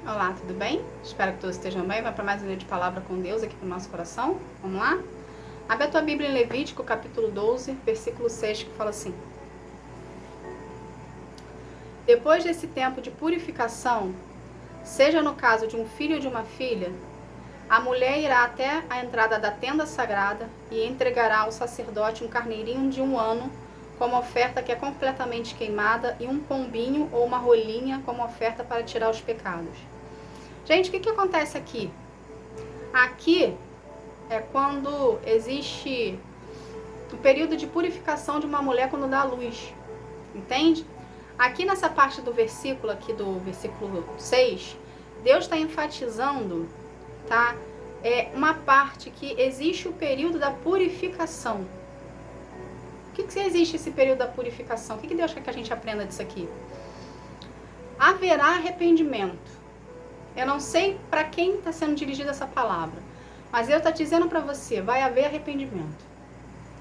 Olá, tudo bem? Espero que todos estejam bem. Vai para mais um dia de palavra com Deus aqui para o nosso coração. Vamos lá? Abre a tua Bíblia em Levítico, capítulo 12, versículo 6, que fala assim: Depois desse tempo de purificação, seja no caso de um filho ou de uma filha, a mulher irá até a entrada da tenda sagrada e entregará ao sacerdote um carneirinho de 1 ano como oferta que é completamente queimada e um pombinho ou uma rolinha como oferta para tirar os pecados. Gente, o que acontece aqui? Aqui é quando existe o período de purificação de uma mulher quando dá à luz, entende? Aqui nessa parte do versículo, aqui do versículo 6, Deus está enfatizando, tá? É uma parte que existe o período da purificação. O que existe esse período da purificação? O que Deus quer que a gente aprenda disso aqui? Haverá arrependimento. Eu não sei para quem está sendo dirigida essa palavra, mas Deus está dizendo para você, vai haver arrependimento,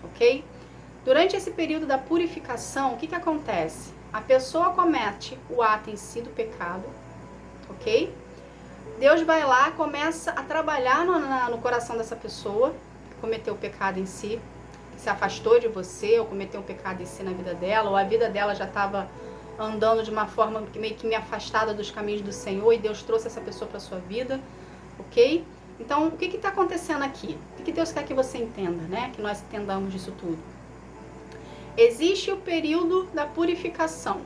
ok? Durante esse período da purificação, o que acontece? A pessoa comete o ato em si do pecado, ok? Deus vai lá, começa a trabalhar no coração dessa pessoa que cometeu o pecado em si, que se afastou de você, ou cometeu um pecado em si na vida dela, ou a vida dela já estava andando de uma forma meio que meio afastada dos caminhos do Senhor e Deus trouxe essa pessoa para a sua vida, ok? Então, o que está acontecendo aqui? O que Deus quer que você entenda, né? Que nós entendamos disso tudo. Existe o período da purificação.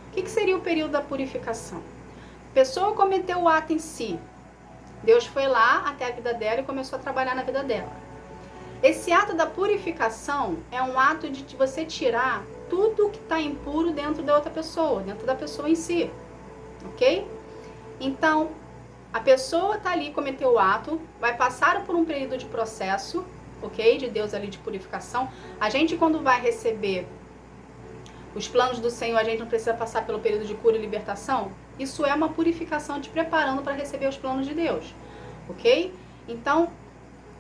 O que seria o período da purificação? A pessoa cometeu o ato em si. Deus foi lá até a vida dela e começou a trabalhar na vida dela. Esse ato da purificação é um ato de você tirar tudo que está impuro dentro da outra pessoa, dentro da pessoa em si, ok? Então, a pessoa está ali, cometeu o ato, vai passar por um período de processo, ok? De Deus ali de purificação. A gente, quando vai receber os planos do Senhor, a gente não precisa passar pelo período de cura e libertação? Isso é uma purificação te preparando para receber os planos de Deus, ok? Então,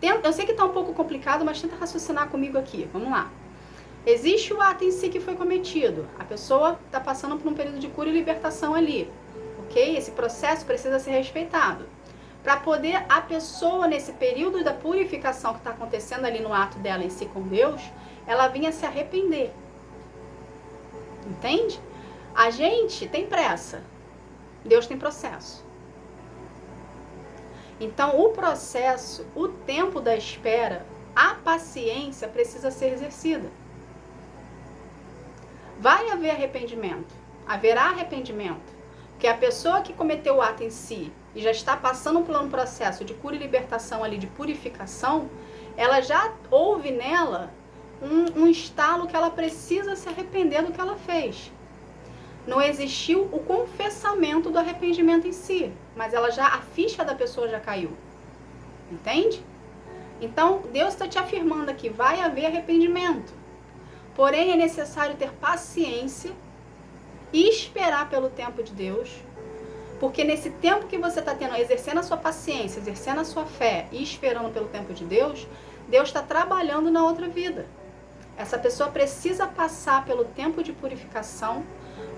eu sei que está um pouco complicado, mas tenta raciocinar comigo aqui, vamos lá. Existe o ato em si que foi cometido. A pessoa está passando por um período de cura e libertação ali, ok? Esse processo precisa ser respeitado. Para poder a pessoa, nesse período da purificação que está acontecendo ali no ato dela em si com Deus, ela vinha se arrepender. Entende? A gente tem pressa. Deus tem processo. Então, o processo, o tempo da espera, a paciência precisa ser exercida. Vai haver arrependimento, haverá arrependimento, porque a pessoa que cometeu o ato em si e já está passando por um processo de cura e libertação ali, de purificação, ela já houve nela um estalo que ela precisa se arrepender do que ela fez. Não existiu o confessamento do arrependimento em si, mas a ficha da pessoa já caiu, entende? Então, Deus está te afirmando aqui, vai haver arrependimento. Porém, é necessário ter paciência e esperar pelo tempo de Deus, porque nesse tempo que você está tendo, exercendo a sua paciência, exercendo a sua fé e esperando pelo tempo de Deus, Deus está trabalhando na outra vida. Essa pessoa precisa passar pelo tempo de purificação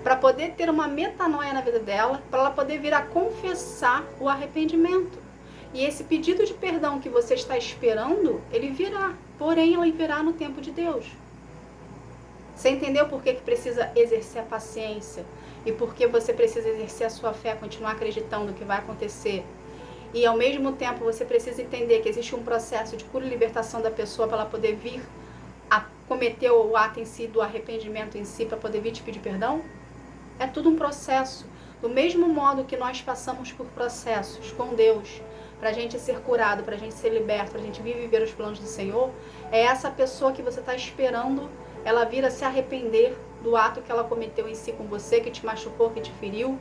para poder ter uma metanoia na vida dela, para ela poder vir a confessar o arrependimento. E esse pedido de perdão que você está esperando, ele virá, porém ele virá no tempo de Deus. Você entendeu por que precisa exercer a paciência? E por que você precisa exercer a sua fé, continuar acreditando que vai acontecer? E ao mesmo tempo você precisa entender que existe um processo de cura e libertação da pessoa para ela poder vir a cometer o ato em si, do arrependimento em si, para poder vir te pedir perdão? É tudo um processo. Do mesmo modo que nós passamos por processos com Deus, para a gente ser curado, para a gente ser liberto, para a gente viver os planos do Senhor, é essa pessoa que você está esperando ela vir a se arrepender do ato que ela cometeu em si com você, que te machucou, que te feriu,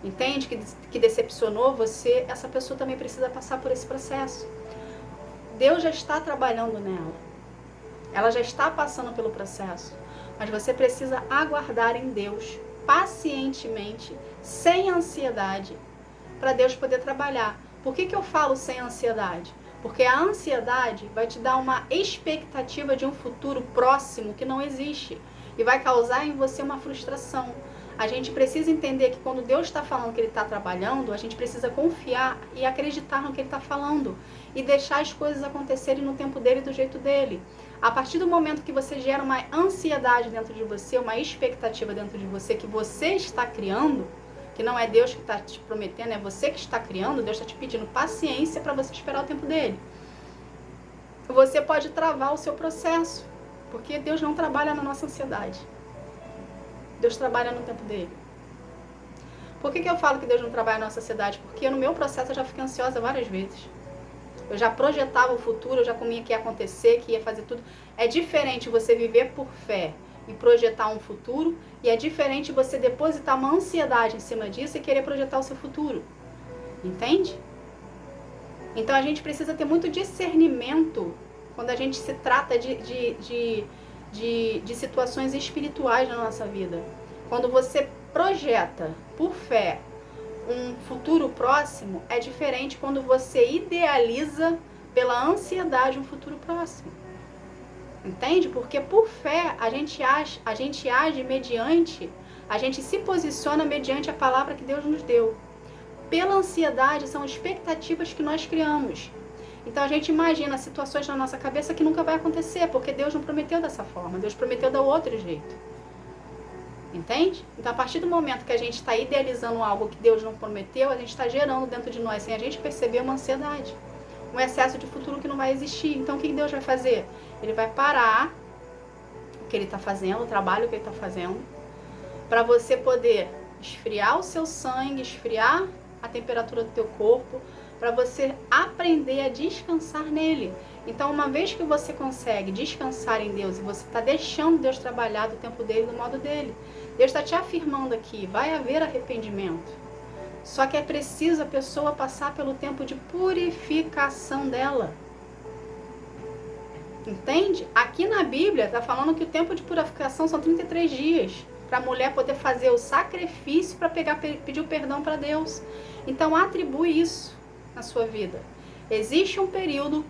entende? Que decepcionou você. Essa pessoa também precisa passar por esse processo. Deus já está trabalhando nela. Ela já está passando pelo processo. Mas você precisa aguardar em Deus, pacientemente, sem ansiedade, para Deus poder trabalhar. Por que eu falo sem ansiedade? Porque a ansiedade vai te dar uma expectativa de um futuro próximo que não existe. E vai causar em você uma frustração. A gente precisa entender que quando Deus está falando que Ele está trabalhando, a gente precisa confiar e acreditar no que Ele está falando. E deixar as coisas acontecerem no tempo dele e do jeito dele. A partir do momento que você gera uma ansiedade dentro de você, uma expectativa dentro de você que você está criando, que não é Deus que está te prometendo, é você que está criando, Deus está te pedindo paciência para você esperar o tempo dele. Você pode travar o seu processo, porque Deus não trabalha na nossa ansiedade. Deus trabalha no tempo dele. Por que eu falo que Deus não trabalha na nossa ansiedade? Porque no meu processo eu já fiquei ansiosa várias vezes. Eu já projetava o futuro, eu já comia que ia acontecer, que ia fazer tudo. É diferente você viver por fé e projetar um futuro, e é diferente você depositar uma ansiedade em cima disso e querer projetar o seu futuro. Entende? Então a gente precisa ter muito discernimento quando a gente se trata de situações espirituais na nossa vida. Quando você projeta por fé um futuro próximo, é diferente quando você idealiza pela ansiedade um futuro próximo. Entende? Porque por fé a gente age mediante, a gente se posiciona mediante a palavra que Deus nos deu. Pela ansiedade são expectativas que nós criamos. Então a gente imagina situações na nossa cabeça que nunca vai acontecer, porque Deus não prometeu dessa forma, Deus prometeu do outro jeito. Entende? Então a partir do momento que a gente está idealizando algo que Deus não prometeu, a gente está gerando dentro de nós, sem a gente perceber, uma ansiedade. Um excesso de futuro que não vai existir. Então o que Deus vai fazer? Ele vai parar o que Ele está fazendo, o trabalho que Ele está fazendo, para você poder esfriar o seu sangue, esfriar a temperatura do teu corpo, para você aprender a descansar nele. Então, uma vez que você consegue descansar em Deus e você está deixando Deus trabalhar do tempo dele, do modo dele, Deus está te afirmando aqui, vai haver arrependimento. Só que é preciso a pessoa passar pelo tempo de purificação dela. Entende? Aqui na Bíblia está falando que o tempo de purificação são 33 dias. Para a mulher poder fazer o sacrifício para pedir o perdão para Deus. Então atribui isso na sua vida. Existe um período,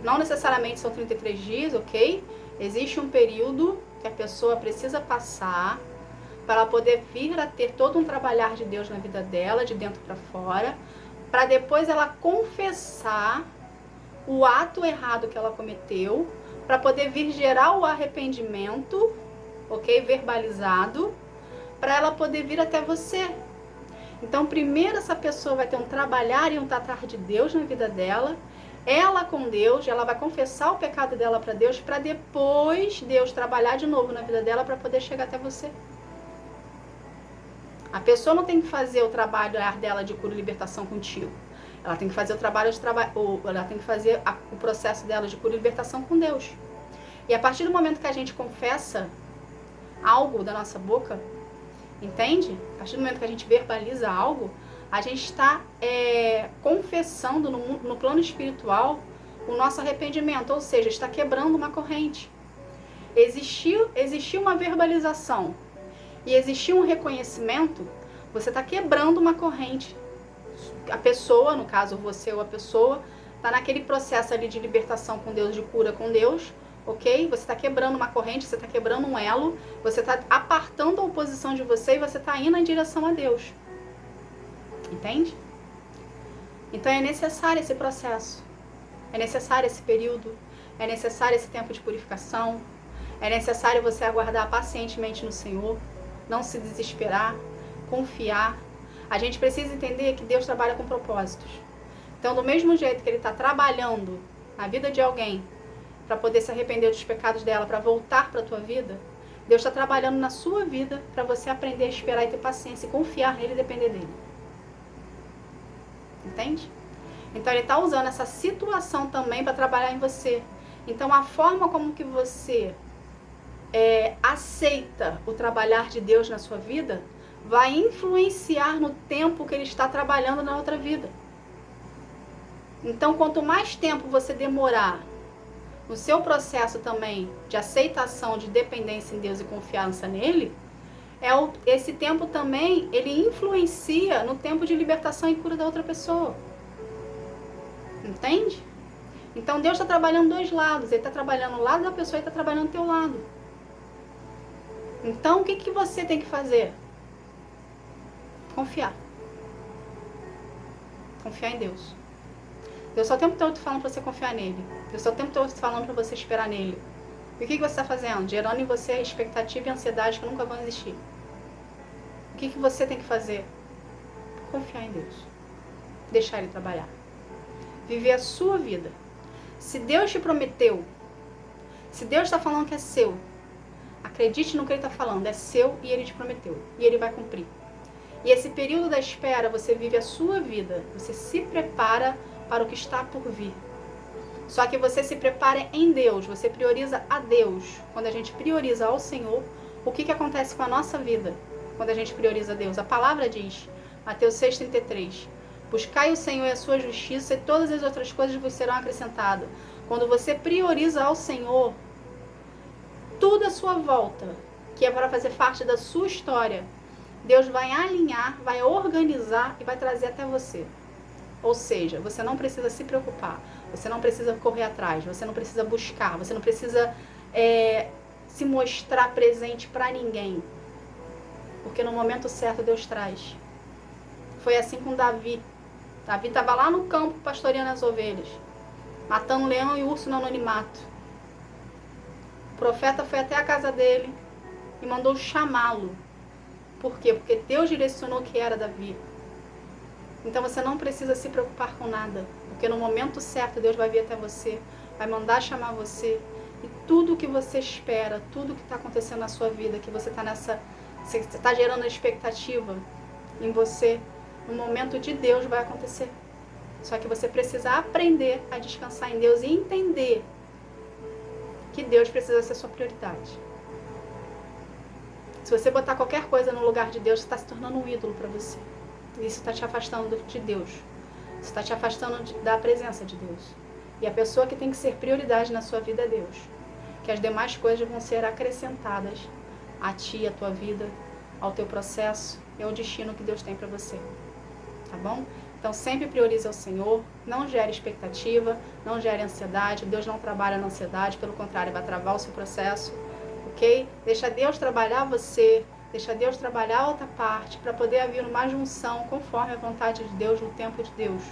não necessariamente são 33 dias, ok? Existe um período que a pessoa precisa passar para ela poder vir a ter todo um trabalhar de Deus na vida dela, de dentro para fora, para depois ela confessar o ato errado que ela cometeu, para poder vir gerar o arrependimento, ok? Verbalizado, para ela poder vir até você. Então, primeiro essa pessoa vai ter um trabalhar e um tratar de Deus na vida dela, ela com Deus, ela vai confessar o pecado dela para Deus, para depois Deus trabalhar de novo na vida dela para poder chegar até você. A pessoa não tem que fazer o trabalho dela de cura e libertação contigo. Ela tem que fazer ela tem que fazer o processo dela de cura e libertação com Deus. E a partir do momento que a gente confessa algo da nossa boca, entende? A partir do momento que a gente verbaliza algo, a gente está confessando no plano espiritual o nosso arrependimento, ou seja, está quebrando uma corrente. Existiu uma verbalização e existiu um reconhecimento, você está quebrando uma corrente. A pessoa, no caso você ou a pessoa, está naquele processo ali de libertação com Deus, de cura com Deus, ok? Você está quebrando uma corrente, você está quebrando um elo, você está apartando a oposição de você e você está indo em direção a Deus. Entende? Então é necessário esse processo, é necessário esse período, é necessário esse tempo de purificação, é necessário você aguardar pacientemente no Senhor, não se desesperar, confiar. A gente precisa entender que Deus trabalha com propósitos. Então, do mesmo jeito que Ele está trabalhando na vida de alguém para poder se arrepender dos pecados dela, para voltar para a tua vida, Deus está trabalhando na sua vida para você aprender a esperar e ter paciência e confiar nele e depender dele. Entende? Então Ele está usando essa situação também para trabalhar em você. Então a forma como que você aceita o trabalhar de Deus na sua vida vai influenciar no tempo que Ele está trabalhando na outra vida. Então quanto mais tempo você demorar no seu processo também de aceitação, de dependência em Deus e confiança nele, esse tempo também, ele influencia no tempo de libertação e cura da outra pessoa. Entende? Então Deus está trabalhando dois lados. Ele está trabalhando o lado da pessoa e está trabalhando o teu lado. Então o que você tem que fazer? Confiar. Confiar em Deus. Deus está o tempo todo falando para você confiar nele. Deus está o tempo todo falando para você esperar nele. E o que você está fazendo? Gerando em você expectativa e ansiedade que nunca vão existir. O que você tem que fazer? Confiar em Deus. Deixar ele trabalhar. Viver a sua vida. Se Deus te prometeu, se Deus está falando que é seu, acredite no que ele está falando, é seu e ele te prometeu. E ele vai cumprir. E esse período da espera, você vive a sua vida. Você se prepara para o que está por vir. Só que você se prepara em Deus, você prioriza a Deus. Quando a gente prioriza ao Senhor, o que acontece com a nossa vida? Quando a gente prioriza a Deus? A palavra diz, Mateus 6,33, buscai o Senhor e a sua justiça e todas as outras coisas vos serão acrescentadas. Quando você prioriza ao Senhor, tudo à sua volta, que é para fazer parte da sua história, Deus vai alinhar, vai organizar e vai trazer até você. Ou seja, você não precisa se preocupar, você não precisa correr atrás, você não precisa buscar, você não precisa se mostrar presente para ninguém. Porque no momento certo Deus traz. Foi assim com Davi. Davi estava lá no campo pastoreando as ovelhas, matando leão e urso no anonimato. O profeta foi até a casa dele e mandou chamá-lo. Por quê? Porque Deus direcionou que era Davi. Então você não precisa se preocupar com nada, porque no momento certo Deus vai vir até você, vai mandar chamar você, e tudo que você espera, tudo que está acontecendo na sua vida, que você está gerando expectativa em você, no momento de Deus vai acontecer. Só que você precisa aprender a descansar em Deus e entender que Deus precisa ser sua prioridade. Se você botar qualquer coisa no lugar de Deus, você está se tornando um ídolo para você. Isso está te afastando de Deus. Isso está te afastando da presença de Deus. E a pessoa que tem que ser prioridade na sua vida é Deus. Que as demais coisas vão ser acrescentadas a ti, a tua vida, ao teu processo e ao destino que Deus tem para você. Tá bom? Então sempre priorize o Senhor, não gere expectativa, não gere ansiedade. Deus não trabalha na ansiedade, pelo contrário, vai travar o seu processo. Ok? Deixa Deus trabalhar você. Deixa Deus trabalhar a outra parte, para poder haver uma junção conforme a vontade de Deus, no tempo de Deus.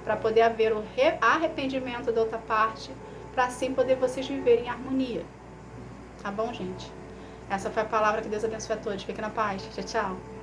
Para poder haver o arrependimento da outra parte, para assim poder vocês viverem em harmonia. Tá bom, gente? Essa foi a palavra, que Deus abençoe a todos. Fique na paz. Tchau, tchau.